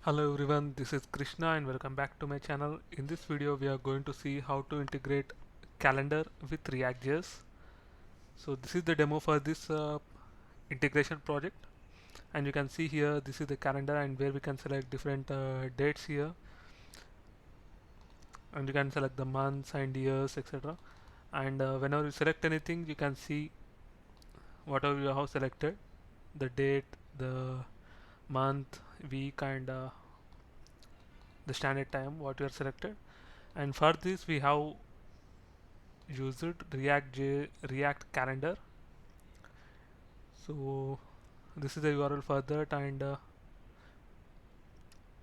Hello everyone, this is Krishna and welcome back to my channel. In this video we are going to see how to integrate calendar with React.js. So this is the demo for this integration project, and you can see here this is the calendar and where we can select different dates here, and you can select the months and years, etc. And whenever you select anything you can see whatever you have selected, the date, the month, week, and the standard time what you are selected. And for this we have used React calendar. So this is the URL for that, and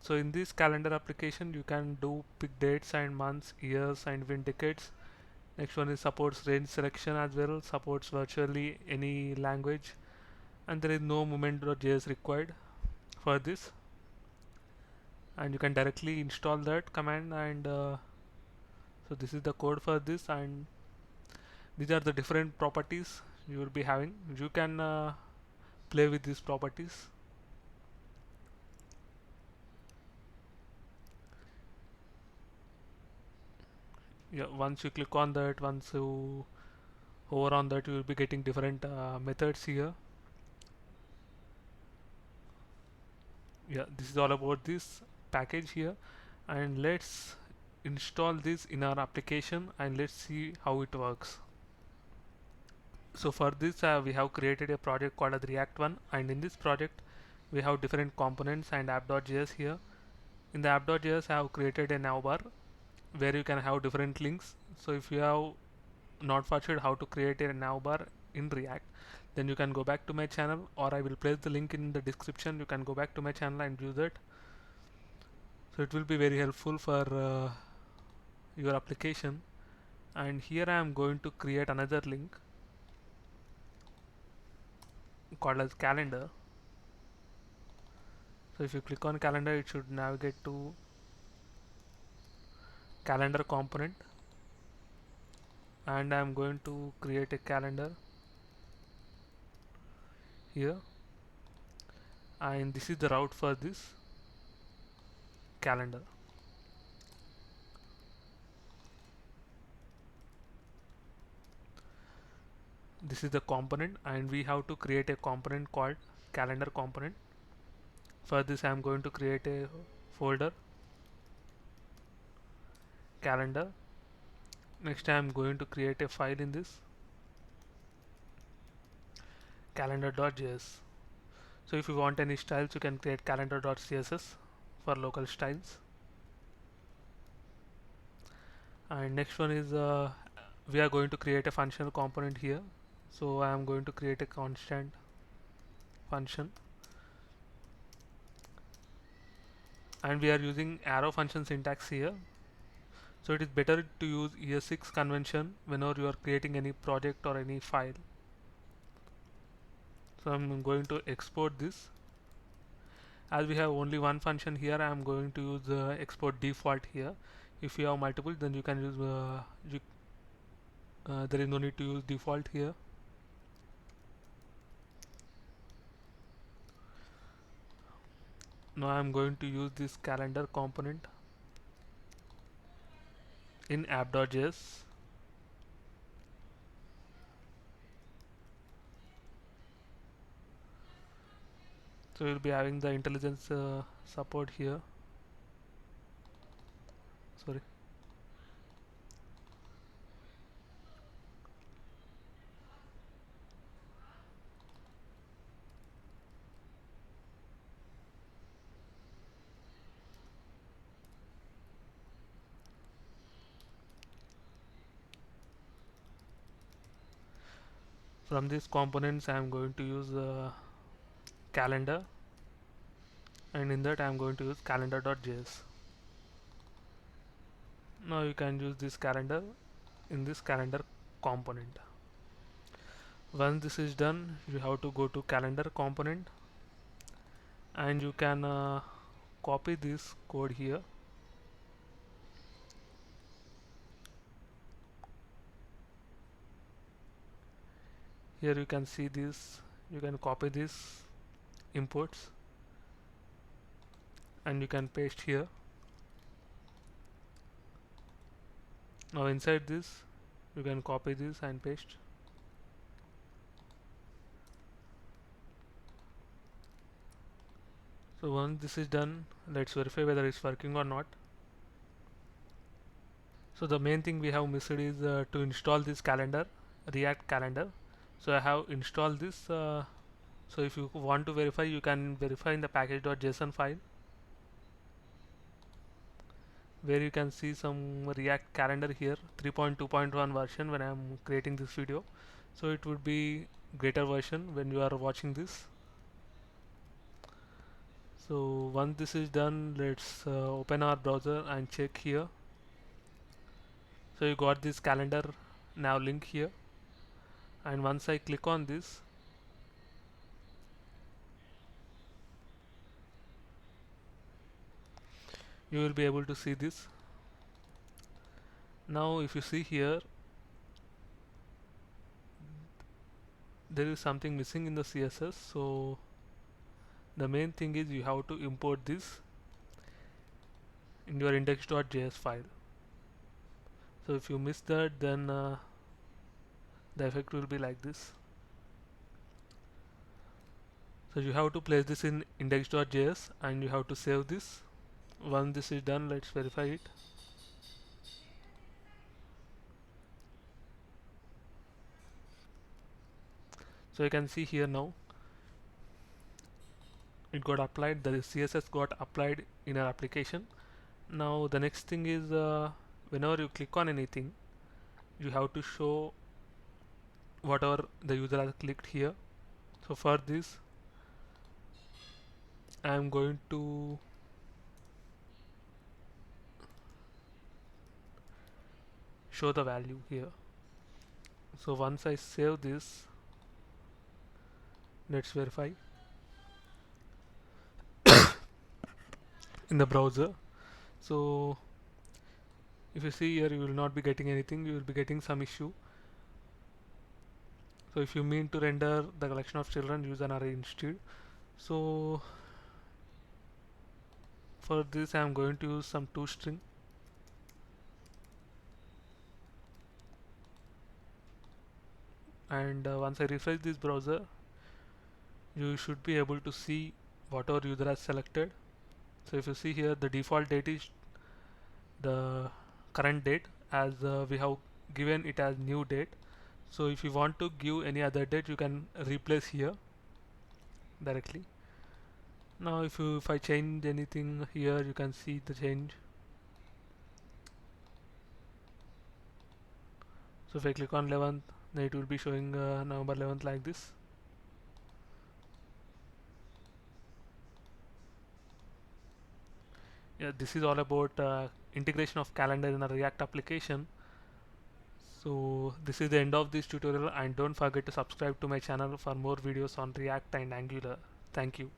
so in this calendar application you can do pick dates and months, years, and even decades. Next one is supports range selection as well, supports virtually any language, and there is no movement.js required for this, and you can directly install that command. And so this is the code for this, and these are the different properties you will be having. You can play with these properties. Yeah, once you click on that, once you hover on that, you will be getting different methods here. Yeah, this is all about this package here, and let's install this in our application and let's see how it works. So for this we have created a project called as React One, and in this project we have different components and app.js here. In the app.js I have created a navbar where you can have different links. So if you have not sure how to create a navbar in React, then you can go back to my channel, or I will place the link in the description. You can go back to my channel and use it. So it will be very helpful for your application. And here I am going to create another link called as calendar. So if you click on calendar, it should navigate to calendar component, and I am going to create a calendar here, and this is the route for this calendar. This is the component, and we have to create a component called calendar component. For this I am going to create a folder calendar. Next I am going to create a file in this calendar.js. So if you want any styles, you can create calendar.css for local styles. And next one is we are going to create a functional component here. So I am going to create a constant function, and we are using arrow function syntax here. So it is better to use ES6 convention whenever you are creating any project or any file. So I'm going to export this. As we have only one function here, I am going to use export default here. If you have multiple, then you can use there is no need to use default here. Now I am going to use this calendar component in app.js. So we'll be having the intelligence support here. Sorry. From these components I am going to use calendar, and in that I am going to use calendar.js. Now you can use this calendar in this calendar component. Once this is done, you have to go to calendar component, and you can copy this code here. Here you can see this. You can copy these inputs and you can paste here. Now inside this you can copy this and paste. So once this is done, let's verify whether it's working or not. So the main thing we have missed is to install this calendar, React calendar. So I have installed this. So if you want to verify, you can verify in the package.json file, where you can see some React calendar here, 3.2.1 version when I am creating this video. So it would be greater version when you are watching this. So once this is done, let's open our browser and check here. So you got this calendar now link here, and once I click on this, you will be able to see this. Now if you see here, there is something missing in the CSS. So the main thing is you have to import this in your index.js file. So if you miss that, then the effect will be like this. So you have to place this in index.js and you have to save this. Once this is done, let's verify it. So you can see here now it got applied, the CSS got applied in our application. Now the next thing is whenever you click on anything, you have to show whatever the user has clicked here. So for this I am going to show the value here. So once I save this, let's verify in the browser. So if you see here, you will not be getting anything, you will be getting some issue. So if you mean to render the collection of children, use an array instead. So for this I am going to use some toString, and once I refresh this browser, you should be able to see whatever user has selected. So if you see here, the default date is the current date, as we have given it as new date. So if you want to give any other date, you can replace here directly. Now if I change anything here, you can see the change. So if I click on 11th, then it will be showing November 11th like this. Yeah, this is all about integration of calendar in a React application. So this is the end of this tutorial, and don't forget to subscribe to my channel for more videos on React and Angular. Thank you.